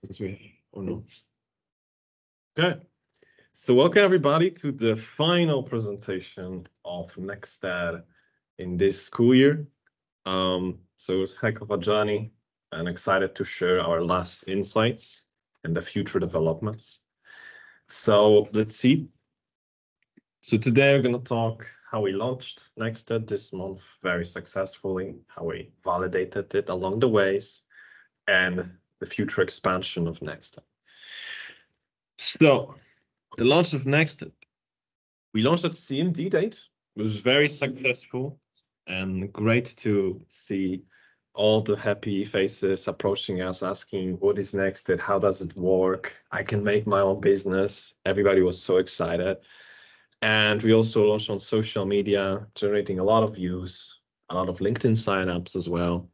Since we or no. Okay. So welcome everybody to the final presentation of NextEd in this school year. So it's a heck of a journey and excited to share our last insights and the future developments. So let's see. So today we're going to talk how we launched NextEd this month very successfully, how we validated it along the ways, and the future expansion of NextEd. So the launch of NextEd, we launched at CMD date. It was very successful and great to see all the happy faces approaching us, asking, what is NextEd? How does it work? I can make my own business. Everybody was so excited. And we also launched on social media, generating a lot of views, a lot of LinkedIn signups as well.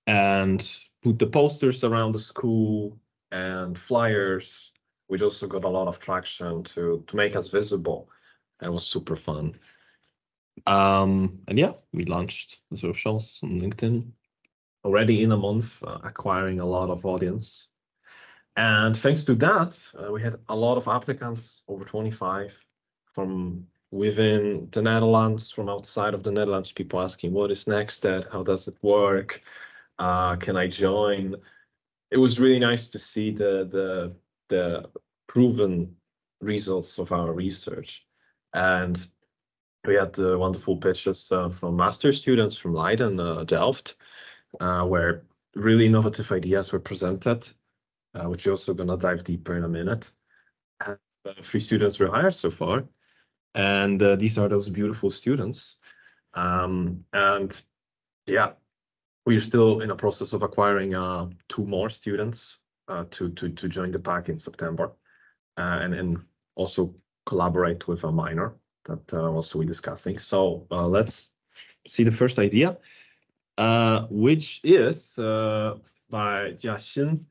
And put the posters around the school and flyers, which also got a lot of traction to make us visible. And it was super fun. And yeah, we launched the socials on LinkedIn already in a month, acquiring a lot of audience. And thanks to that, we had a lot of applicants, over 25, from within the Netherlands, from outside of the Netherlands, people asking, what is NextEd? How does it work? Can I join? It was really nice to see the proven results of our research. And we had wonderful pitches from master students from Leiden, Delft, where really innovative ideas were presented, which we're also going to dive deeper in a minute. And 3 students were hired so far. And these are those beautiful students. And yeah, we're still in a process of acquiring 2 more students to join the pack in September, and also collaborate with a minor that also we're discussing. So let's see the first idea, which is by Jiaxin,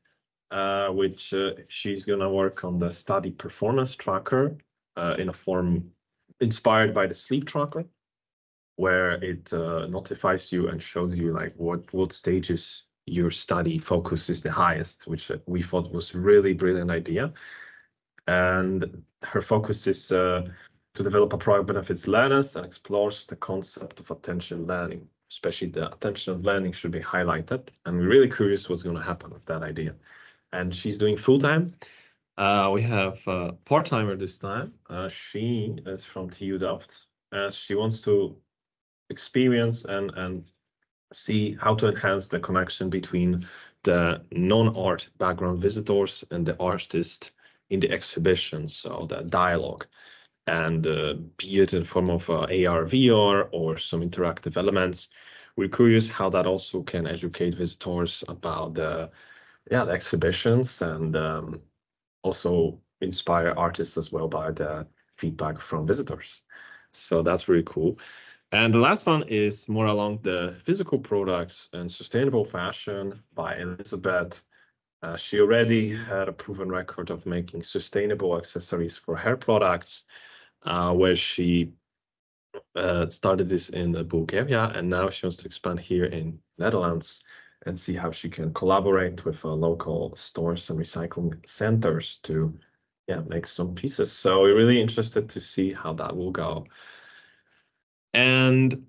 which she's gonna work on the study performance tracker in a form inspired by the sleep tracker, where it notifies you and shows you like what stages your study focus is the highest, which we thought was really brilliant idea. And her focus is to develop a product benefits learners and explores the concept of attention learning, especially the attention learning should be highlighted. And we're really curious what's going to happen with that idea. And she's doing full-time. We have a part-timer this time. She is from TU Delft. She wants to experience and see how to enhance the connection between the non-art background visitors and the artist in the exhibition, so the dialogue, and be it in form of AR, VR, or some interactive elements. We're curious how that also can educate visitors about the exhibitions, and also inspire artists as well by the feedback from visitors. So that's really cool. And the last one is more along the physical products and sustainable fashion by Elizabeth. She already had a proven record of making sustainable accessories for hair products, where she started this in Bulgaria, and now she wants to expand here in Netherlands and see how she can collaborate with local stores and recycling centers to make some pieces. So we're really interested to see how that will go. And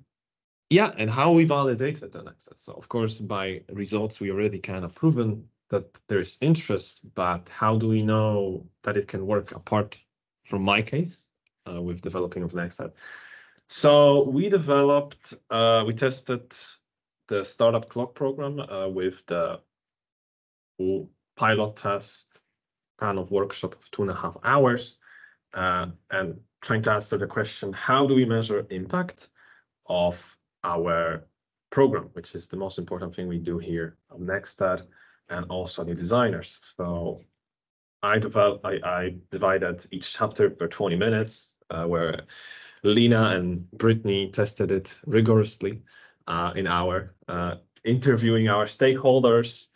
how we validated the NextEd. So of course, by results, we already kind of proven that there's interest, but how do we know that it can work apart from my case with developing of NextEd? So we tested the startup clock program with the full pilot test kind of workshop of 2.5 hours, and trying to answer the question, how do we measure impact of our program, which is the most important thing we do here at NextEd and also the designers. So I divided each chapter per 20 minutes, where Lena and Brittany tested it rigorously in our interviewing our stakeholders.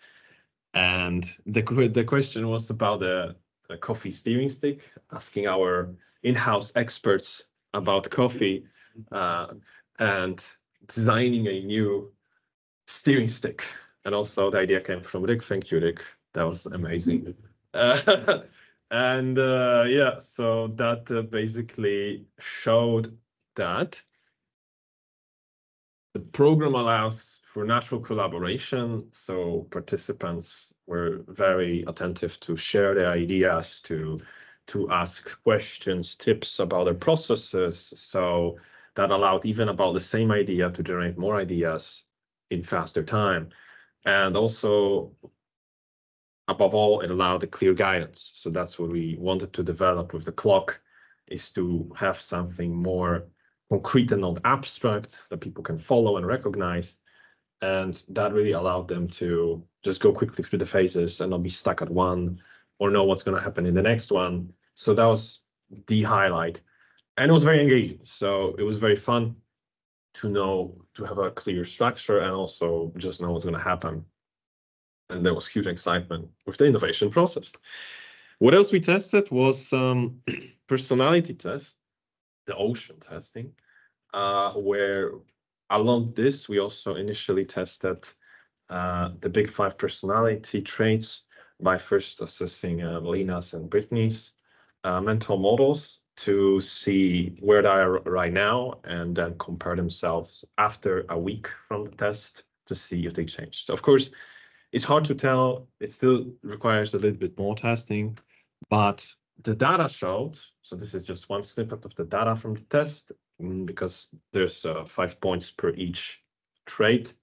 And the question was about the coffee steering stick, asking our in-house experts about coffee, and designing a new steering stick. And also the idea came from Rick. Thank you, Rick. That was amazing. And yeah, so that basically showed that the program allows for natural collaboration. So participants were very attentive to share their ideas, to ask questions, tips about their processes. So that allowed even about the same idea to generate more ideas in faster time. And also, above all, it allowed a clear guidance. So that's what we wanted to develop with the clock, is to have something more concrete and not abstract that people can follow and recognize. And that really allowed them to just go quickly through the phases and not be stuck at one or know what's going to happen in the next one. So that was the highlight. And it was very engaging. So it was very fun to have a clear structure and also just know what's going to happen. And there was huge excitement with the innovation process. What else we tested was personality test, the ocean testing, where along this, we also initially tested the big 5 personality traits by first assessing Lena's and Brittany's mental models to see where they are right now, and then compare themselves after a week from the test to see if they changed. So of course, it's hard to tell. It still requires a little bit more testing, but the data showed, so this is just one snippet of the data from the test, because there's 5 points per each trait.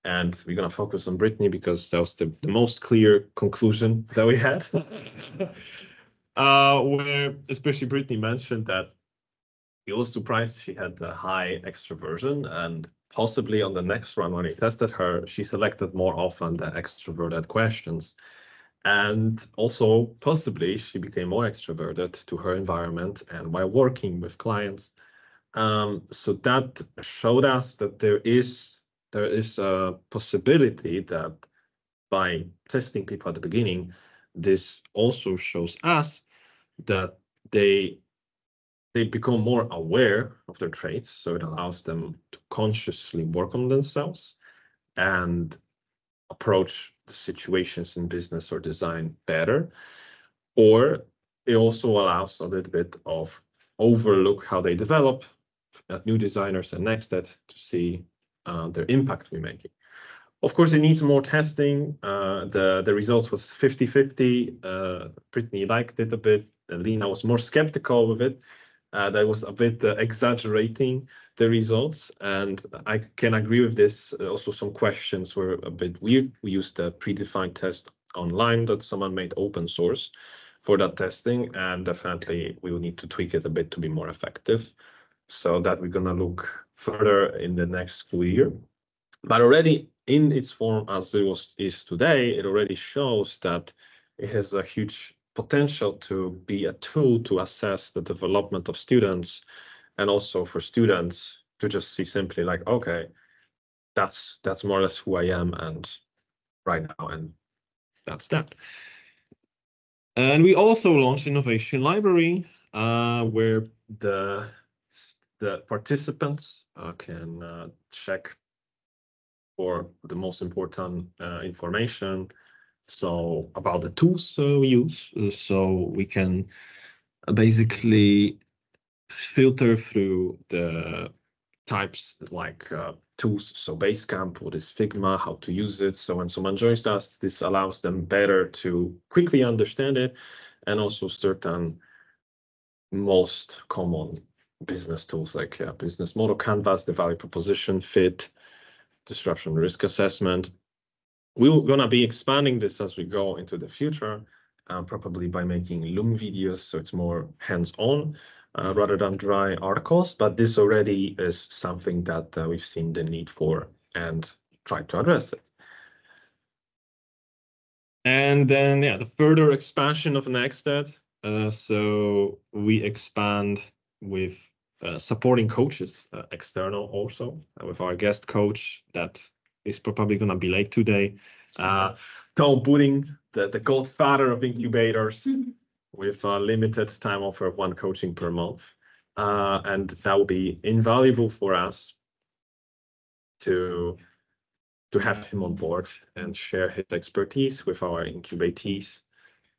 And we're going to focus on Brittany because that was the most clear conclusion that we had. Where especially Brittany mentioned that he was surprised she had a high extroversion, and possibly on the next run when he tested her, she selected more often the extroverted questions. And also possibly she became more extroverted to her environment and while working with clients. So that showed us that there is a possibility that by testing people at the beginning, this also shows us that they become more aware of their traits. So it allows them to consciously work on themselves and approach the situations in business or design better. Or it also allows a little bit of overlook how they develop at new designers and NextEd to see their impact we're making. Of course, it needs more testing. The results was 50-50. Brittany liked it a bit. Lena was more skeptical with it. That was a bit exaggerating the results, and I can agree with this. Also, some questions were a bit weird. We used a predefined test online that someone made open source for that testing, and definitely we will need to tweak it a bit to be more effective. So that we're gonna look further in the next school year. But already in its form as it is today, it already shows that it has a huge potential to be a tool to assess the development of students, and also for students to just see simply like, okay, that's more or less who I am and right now, and that's that. And we also launched Innovation Library, where the participants can check for the most important information. So about the tools we use, so we can basically filter through the types like tools. So Basecamp, what is Figma, how to use it. So when someone joins us, this allows them better to quickly understand it, and also certain most common business tools like business model canvas, the value proposition fit, disruption risk assessment. We're going to be expanding this as we go into the future, probably by making Loom videos, so it's more hands-on rather than dry articles. But this already is something that we've seen the need for and tried to address it. And then, yeah, the further expansion of NextEd. So we expand with supporting coaches, external also, with our guest coach that is probably going to be late today. Tom Pudding, the godfather of incubators, with a limited time offer of 1 coaching per month. And that will be invaluable for us to to have him on board and share his expertise with our incubatees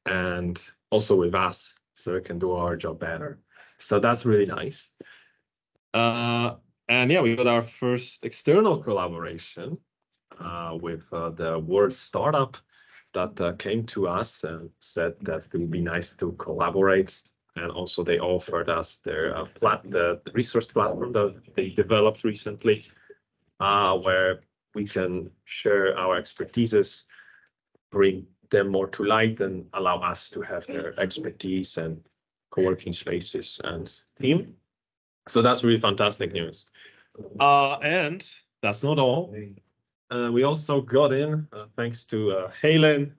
and also with us, so we can do our job better. So that's really nice. And yeah, we got our first external collaboration with the World Startup that came to us and said that it would be nice to collaborate. And also they offered us their the resource platform that they developed recently, where we can share our expertises, bring them more to light, and allow us to have their expertise and co-working spaces and team. So that's really fantastic news. And that's not all. We also got in, thanks to Helen,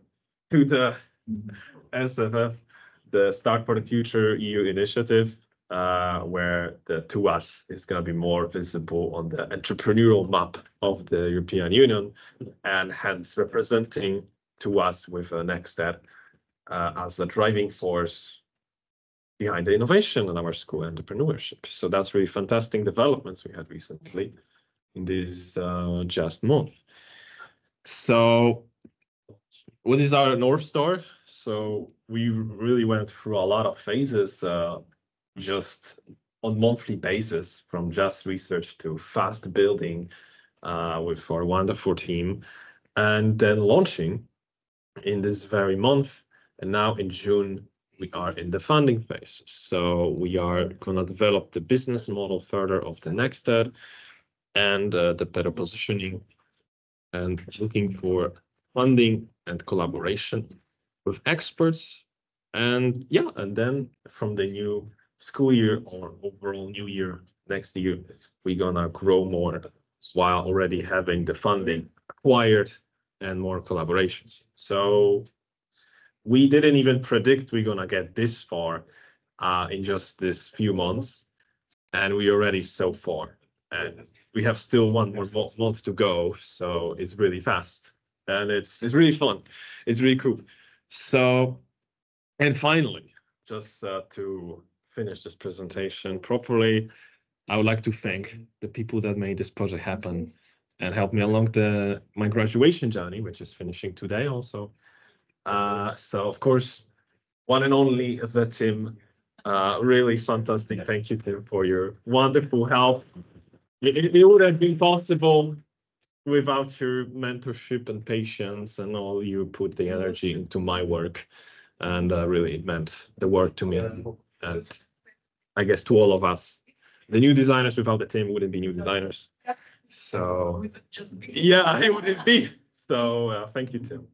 to the SFF, the Start for the Future EU initiative, where the TUAS is going to be more visible on the entrepreneurial map of the European Union, and hence representing TUAS with NextEd as the driving force behind the innovation in our school entrepreneurship. So that's really fantastic developments we had recently in this just month. So what is our North Star? So we really went through a lot of phases just on monthly basis, from just research to fast building with our wonderful team, and then launching in this very month. And now in June, we are in the funding phase. So we are going to develop the business model further of the NextEd and the better positioning, and looking for funding and collaboration with experts. And yeah, and then from the new school year or overall new year next year, we're gonna grow more while already having the funding acquired and more collaborations. So we didn't even predict we're gonna get this far in just this few months, and we already so far. And we have still one more month to go, so it's really fast, and it's really fun. It's really cool. So, and finally, just to finish this presentation properly, I would like to thank the people that made this project happen and helped me along my graduation journey, which is finishing today also. So of course, one and only the Tim. Really fantastic. Thank you, Tim, for your wonderful help. It would have been possible without your mentorship and patience and all you put the energy into my work. And really, it meant the work to me. And I guess to all of us. The new designers without the team wouldn't be new designers. So, yeah, it wouldn't be. So, thank you, Tim.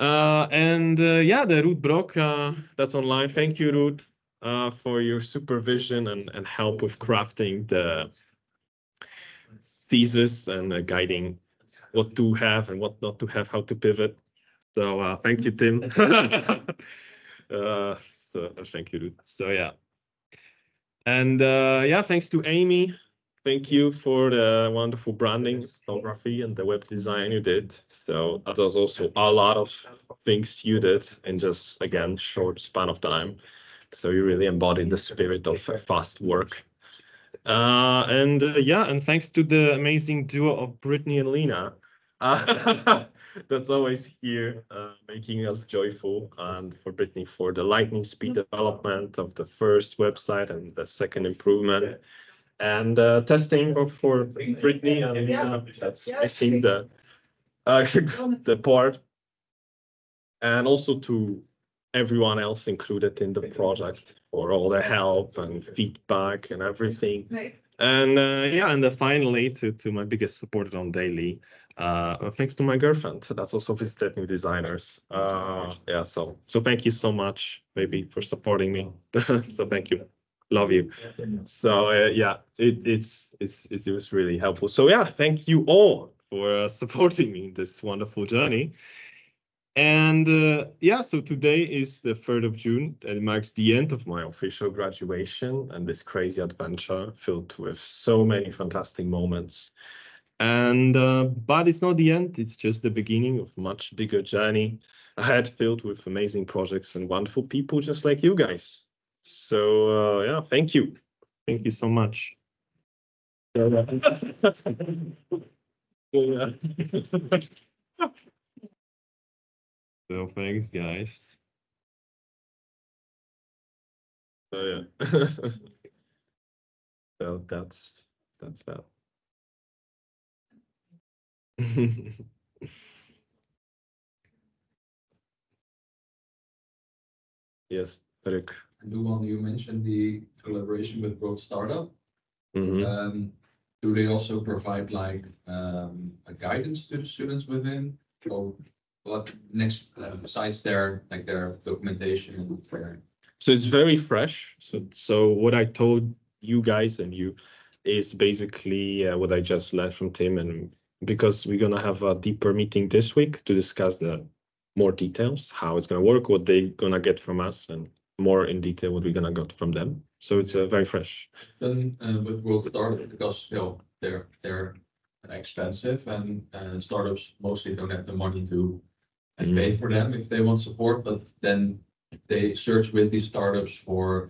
Yeah, the Ruth Brock, that's online. Thank you, Ruth, for your supervision and help with crafting the thesis and guiding what to have and what not to have, how to pivot. So thank you, Tim. So thank you, Ruth. So yeah. And yeah, thanks to Amy. Thank you for the wonderful branding, photography, and the web design you did. So that was also a lot of things you did in just, again, short span of time. So you really embodied the spirit of fast work. Yeah, and thanks to the amazing duo of Brittany and Lena, that's always here, making us joyful, and for Brittany for the lightning speed development of the first website and the second improvement, and testing for Brittany, and that's missing the the part, and also to everyone else included in the project for all the help and feedback and everything. And yeah, and finally to my biggest supporter on daily, thanks to my girlfriend that's also visited New Designers. Yeah, so thank you so much, baby, for supporting me. So thank you, love you. So yeah, it was really helpful. So yeah, thank you all for supporting me in this wonderful journey. And yeah, so today is the 3rd of June, and it marks the end of my official graduation and this crazy adventure filled with so many fantastic moments. And but it's not the end, it's just the beginning of a much bigger journey ahead, filled with amazing projects and wonderful people just like you guys. So yeah, thank you. Thank you so much. Yeah. So thanks, guys. So yeah. So that's that. Yes, Rick. Luan, you mentioned the collaboration with World Startup. Mhm. Do they also provide like a guidance to the students within, or what next besides their like their documentation and their So it's very fresh. So what I told you guys and you is basically what I just learned from Tim, and because we're gonna have a deeper meeting this week to discuss the more details, how it's gonna work, what they're gonna get from us, and more in detail what we're gonna get from them. So it's very fresh. then with World Startup, because you know they're expensive and startups mostly don't have the money to pay for them if they want support, but then they search with these startups for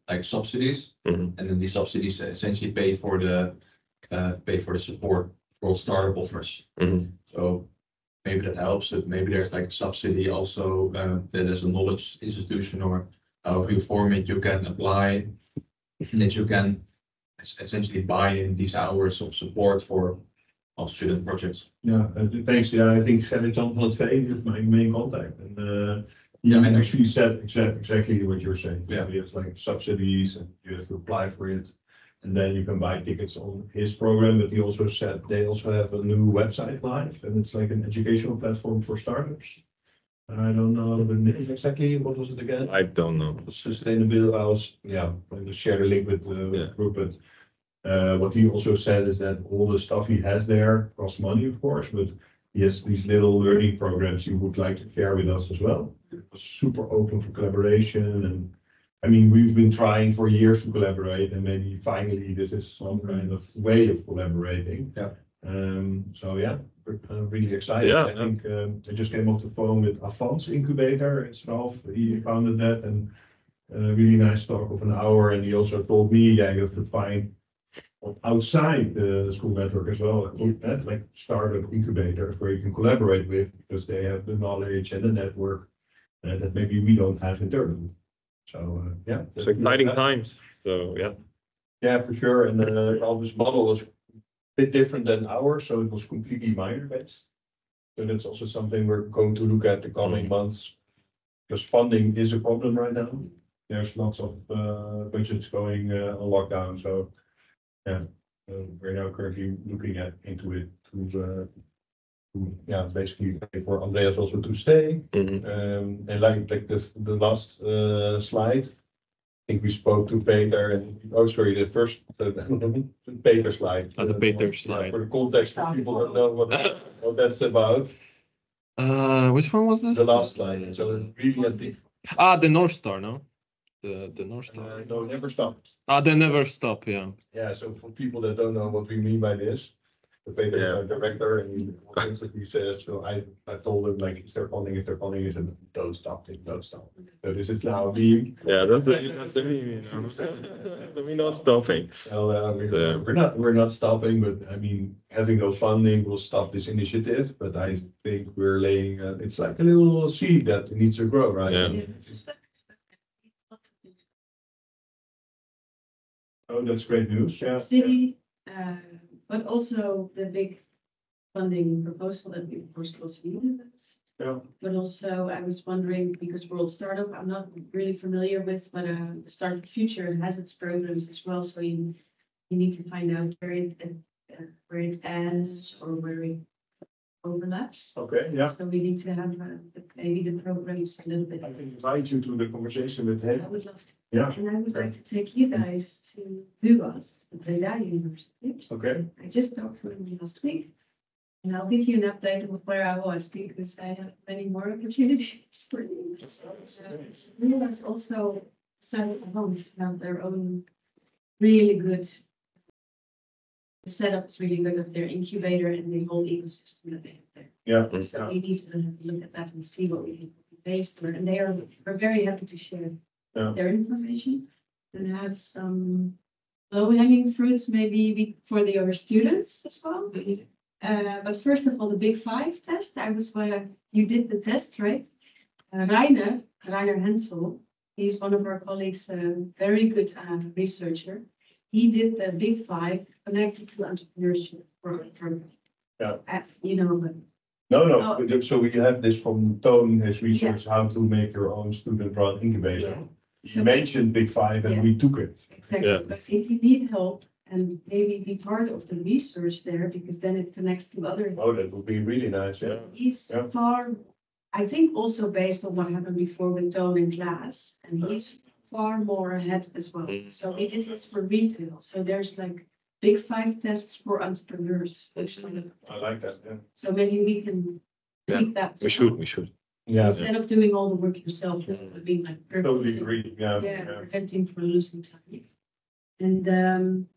like subsidies, and then these subsidies essentially pay for the support World Startup offers. So maybe that helps. That maybe there's like subsidy also that is a knowledge institution or however you form it, you can apply, that you can essentially buy in these hours of support for student projects. Yeah, thanks. Yeah, I think Gerrit-Jan van het Veen is my main contact. And he Yeah, I know. actually said exactly what you're saying. Yeah. He has like subsidies and you have to apply for it. And then you can buy tickets on his program. But he also said they also have a new website live, and it's like an educational platform for startups. I don't know the name exactly. What was it again? I don't know. Sustainability. I was, yeah, I'm gonna share the link with the group. But what he also said is that all the stuff he has there costs money, of course, but he has these little learning programs he would like to share with us as well. It was super open for collaboration, and I mean, we've been trying for years to collaborate, and maybe finally this is some kind of way of collaborating. Yeah. So yeah, we're really excited. Yeah, I think I just came off the phone with Avans Incubator. It's Ralph, he founded that, and a really nice talk of an hour. And he also told me, yeah, you have to find outside the school network as well, like startup incubators where you can collaborate with, because they have the knowledge and the network that maybe we don't have internally. So yeah, It's exciting times. So yeah. Yeah, for sure. And Alvis' model was a bit different than ours, so it was completely minor based. So that's also something we're going to look at the coming months, because funding is a problem right now. There's lots of budgets going on lockdown, so yeah, we're now currently looking into it to yeah, basically pay for Andreas also to stay. And like the last slide, I think we spoke to Peter, and oh sorry, the first the Peter slide. The Peter slide. For the context, for people don't know what that's about. Which one was this? The last slide. So really, I think. The North Star, no? The North Star. No, never stop. They never stop, yeah. Yeah, so for people that don't know what we mean by this, the Peter is our director, and he says, so I told him, like, is there funding? If they're funding, he said, don't stop it, don't stop. So this is now a meme. Yeah, that's the meme, you know. We're not stopping. Well, we're not stopping, but I mean, having no funding will stop this initiative. But I think we're laying, it's like a little seed that needs to grow, right? Yeah. Oh, that's great news. Yeah. City, but also the big funding proposal that we of course also needed. Yeah. But also I was wondering, because World Startup, I'm not really familiar with, but the Startup Future has its programs as well. So you need to find out where it ends or where it overlaps. Okay, yeah. So we need to have maybe the programs a little bit. I can invite you to the conversation with him. I would love to. Yeah. And I would like to take you guys to Hugo's, the Breda University. Okay. I just talked to him last week. And I'll give you an update of where I was, because I have many more opportunities for you. Hugo's also started at home, have their own really good setup, is really good of their incubator and the whole ecosystem that they have there. Yeah. So we need to look at that and see what we can base on. And they are very happy to share their information and have some low-hanging fruits maybe for the other students as well. But first of all, the Big Five test, I was where you did the test, right? Rainer Hensel, he's one of our colleagues, very good researcher. He did the Big Five connected to entrepreneurship program. Yeah. You know, but No, Oh. so we have this from Toon, his research, how to make your own student-run incubator. yeah, You So- mentioned Big Five and Yeah. we took it. exactly. Yeah. But if you need help and maybe be part of the research there, because then it connects to other. Oh, that would be really nice, yeah. He's Yeah. far, I think also based on what happened before with Tone in class, and he's far more ahead as well. Mm. So he did this for retail. So there's like Big Five tests for entrepreneurs. I like that, yeah. So maybe we can Yeah, tweak that. as We well. should. Yeah, Instead of doing all the work yourself, just being like. totally agree, yeah. Yeah, yeah. preventing for losing time. And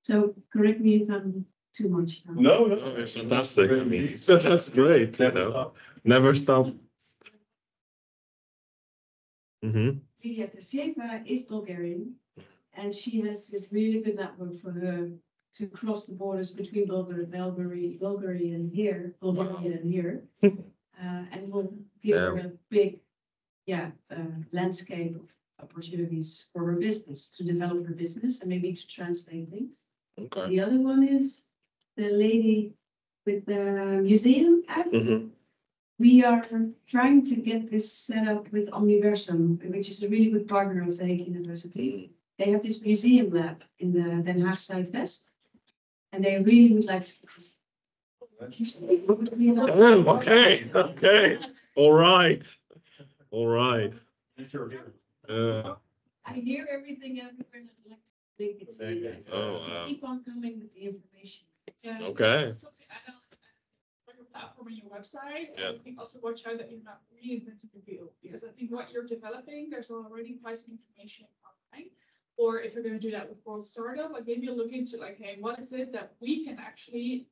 so correct me if I'm too much now. No, no. Oh, it's fantastic. I mean, so that's great. You know, never stop. Mm-hmm. Lydia Tersheva is Bulgarian, and she has this really good network for her to cross the borders between Bulgaria and here, Bulgaria and here. And we'll give her a big, landscape of opportunities for her business, to develop her business and maybe to translate things. Okay. The other one is the lady with the museum app. Mm-hmm. We are trying to get this set up with Omniversum, which is a really good partner of the Hague University. They have this museum lab in the Den Haag Zuidwest, and they really would like to participate. Oh, okay. All right. I hear everything everywhere, and I'd like to link it to you guys. Oh, So wow. keep on coming with the information. Yeah, Okay. something I don't on your platform and your website. Yeah. And I think also watch out that you're not reinventing the wheel, because I think what you're developing, there's already quite some information online. Or if you're going to do that with World Startup, like maybe look into like, hey, what is it that we can actually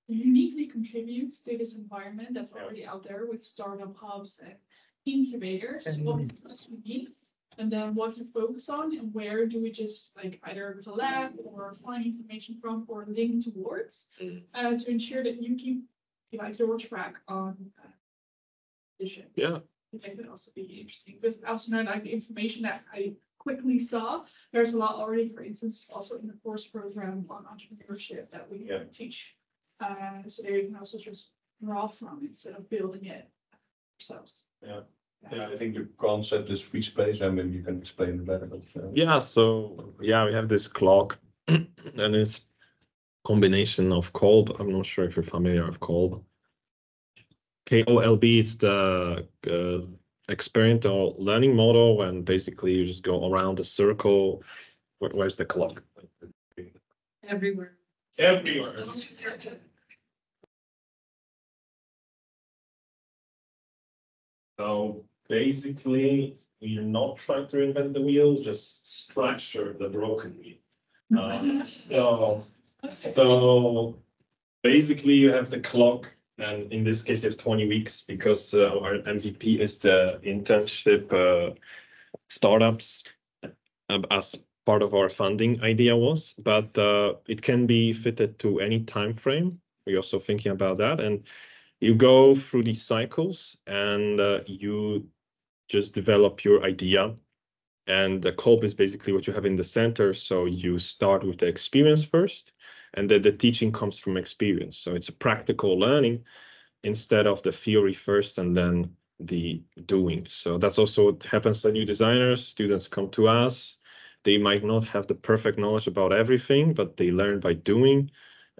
uniquely contribute to this environment that's already out there with startup hubs and incubators? What is unique? And then what to focus on, and where do we just like either collab or find information from or link towards to ensure that you keep like your track on vision. Yeah. I think that could also be interesting, because I also know like the information that I quickly saw, there's a lot already, for instance, also in the course program on entrepreneurship that we teach. So there you can also just draw from instead of building it ourselves. Yeah, I think the concept is free space, and maybe you can explain it better. But, Yeah. So we have this clock, and it's combination of Kolb. I'm not sure if you're familiar with Kolb. KOLB is the experiential learning model, and basically you just go around the circle. Where's the clock? Everywhere. Everywhere. So basically, you're not trying to reinvent the wheel, just structure the broken wheel. So basically, you have the clock, and in this case, you have 20 weeks because our MVP is the internship startups as part of our funding idea was, but it can be fitted to any time frame. We're also thinking about that, and you go through these cycles, and you just develop your idea. And the Kolb is basically what you have in the center. So you start with the experience first, and then the teaching comes from experience. So it's a practical learning instead of the theory first and then the doing. So that's also what happens to new designers. Students come to us. They might not have the perfect knowledge about everything, but they learn by doing.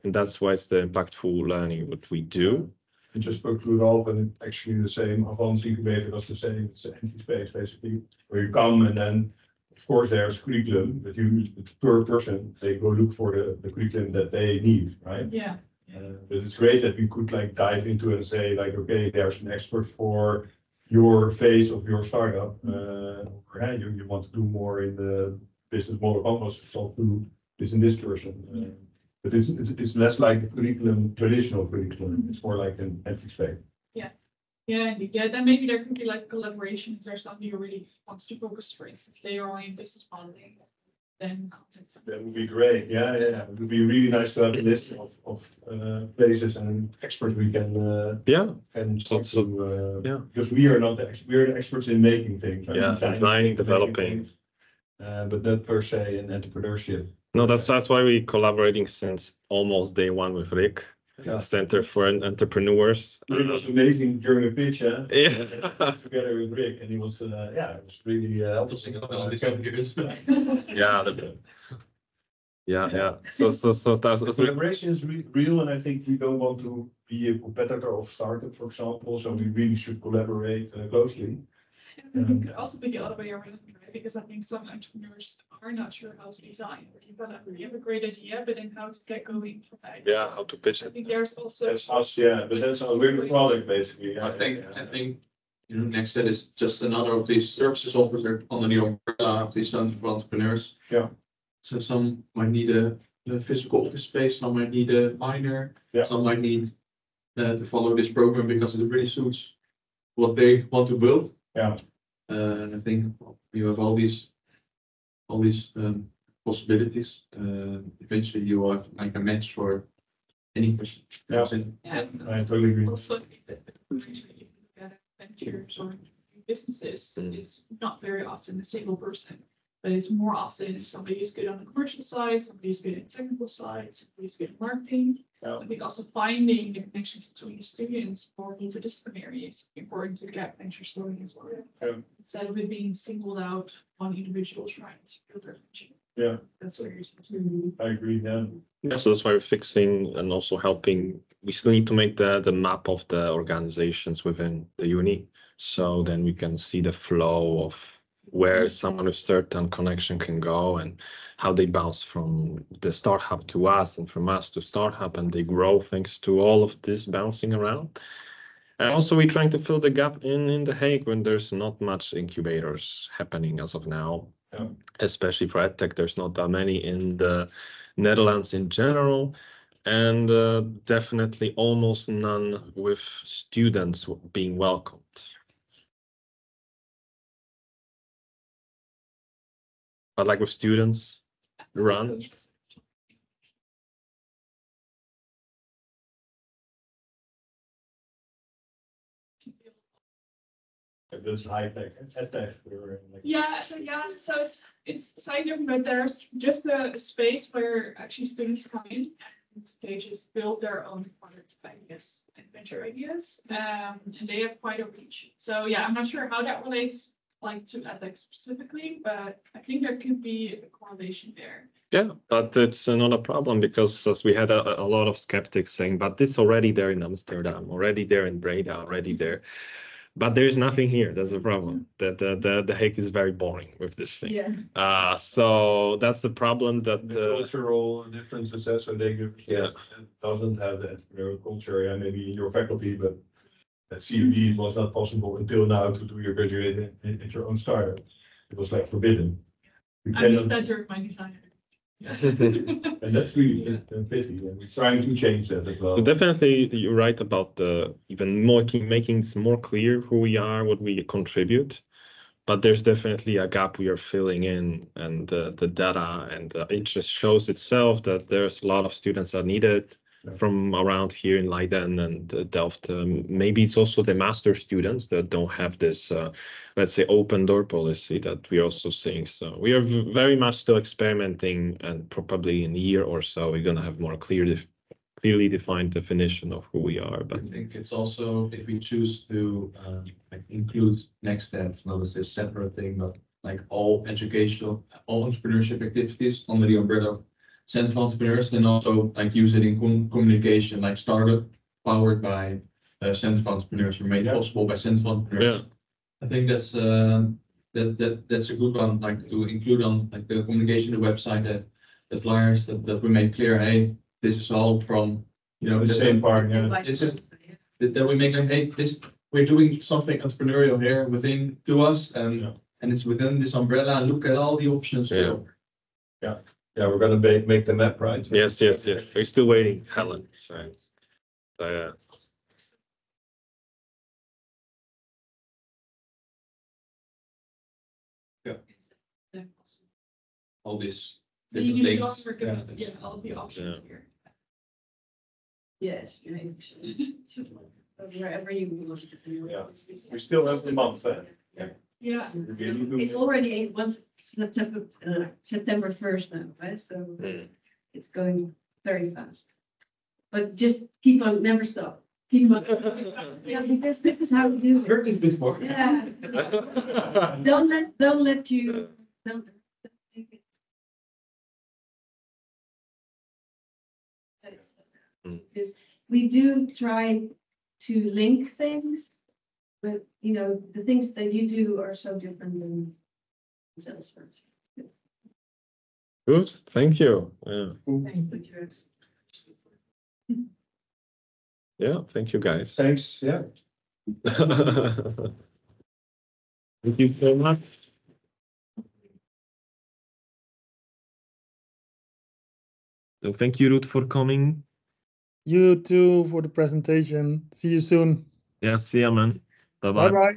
And that's why it's the impactful learning what we do. I just spoke to Ralph, and actually the same Advanced Incubator was the same. It's an empty space basically, where you come, and then of course there's curriculum, but it's per person, they go look for the curriculum that they need, right? Yeah. But it's great that we could like dive into it and say like, okay, there's an expert for your phase of your startup, or hey, you want to do more in the business model compass, so do this and this person. But it's less like the curriculum, traditional curriculum. It's more like an empty space. Yeah, then maybe there could be like collaborations or something you really wants to focus, for instance, later on in business modeling. then contact them. That would be great. Yeah. It would be really nice to have a list of places and experts we can Yeah, and talk So- to. yeah. Because we are not we are the experts in making things. Right? Yeah, Designing designing, things, making developing. things, but not per se in entrepreneurship. No, that's why we collaborating since almost day one with Rick, Yeah. Center for Entrepreneurs. It was amazing during the pitch, huh? Yeah. Together with Rick, and he was, it was really helpful. All these years. Yeah. So that's The collaboration is real, and I think we don't want to be a competitor of startup, for example, so we really should collaborate closely. It could also be the other way around, right? Because I think some entrepreneurs are not sure how to design or develop. You have a great idea, but then how to get going from that. Yeah, how to pitch I it. think there's also. That's us, yeah, but that's our we're the product, basically. Yeah, I think, yeah. NextEd is just another of these services offered under the umbrella of these Center for Entrepreneurs. Yeah. So some might need a physical office space, some might need a minor, Yeah. some might need to follow this program because it really suits what they want to build. Yeah. And I think you have all these possibilities. Eventually you will have like a match for any person. Yeah. Yeah. I totally agree. Also, if you look at ventures or businesses, it's not very often a single person, but it's more often somebody who's good on the commercial side, somebody who's good in technical side, somebody who's good in marketing. Yeah. I think also finding the connections between the students or multidisciplinary is important to get ventures going as well. Yeah. Instead of it being singled out on individuals trying to build their venture. Yeah. That's what you're saying. I agree, yeah. Yeah, so that's why we're fixing and also helping. We still need to make the map of the organizations within the uni. So then we can see the flow of where someone with certain connection can go and how they bounce from the startup to us and from us to startup, and they grow thanks to all of this bouncing around. And also we're trying to fill the gap in The Hague when there's not much incubators happening as of now. Yeah. Especially for EdTech, there's not that many in the Netherlands in general, and definitely almost none with students being welcomed. But like with students, run. That's high tech, at tech. So it's slightly different, but there's just a space where actually students come in and they just build their own product ideas and venture ideas, and they have quite a reach. So yeah, I'm not sure how that relates like to ethics specifically, but I think there could be a correlation there. Yeah, but it's not a problem because as we had a lot of skeptics saying, but it's already there in Amsterdam, already there in Breda, already there. But there's nothing here. That's the problem. The Hague is very boring with this thing. Yeah. So that's the problem that The cultural differences, so they doesn't have the entrepreneurial culture, yeah, maybe in your faculty, but at CMD it was not possible until now to do your graduate at your own startup. It was like forbidden. You I missed cannot- that during my design. And that's really a pity, and we're trying to change that as well. So definitely, you're right about the even more making it more clear who we are, what we contribute. But there's definitely a gap we are filling in, and the data and it just shows itself that there's a lot of students that need it from around here in Leiden and Delft. Maybe it's also the master students that don't have this, let's say, open door policy that we're also seeing. So we are very much still experimenting, and probably in a year or so, we're going to have more clearly defined definition of who we are. But I think it's also, if we choose to include NextEd, not as a separate thing, but like all educational, all entrepreneurship activities under the umbrella of Center for Entrepreneurs, and also like use it in communication, like startup powered by Center for Entrepreneurs, or made possible by Center for Entrepreneurs. yeah, I think that's that's a good one, like to include on like the communication, the website, the flyers, that we make clear, hey, this is all from, The same part, yeah. It's that we make like, hey, we're doing something entrepreneurial here within to us, and it's within this umbrella. Look at all the options. Yeah, we're gonna make the map, right? yes. We're still waiting, Helen. So yeah. all these You different need to things. offer, yeah, all the options here. Yes, wherever you want. Yeah. We still have the month, Yeah. It's already once September 1st now, right? So it's going very fast. But just keep on, never stop. Keep on. Yeah, because this is how we do it. Heard this before. Yeah. Don't let you, don't take it. Because we do try to link things, but you know, the things that you do are so different than Salesforce. Good, thank you. Yeah, Thank you. yeah, thank you guys. Thanks, yeah. Thank you so much. And thank you, Ruth, for coming. You too for the presentation. See you soon. Yeah, see ya, man. Bye-bye. Bye bye.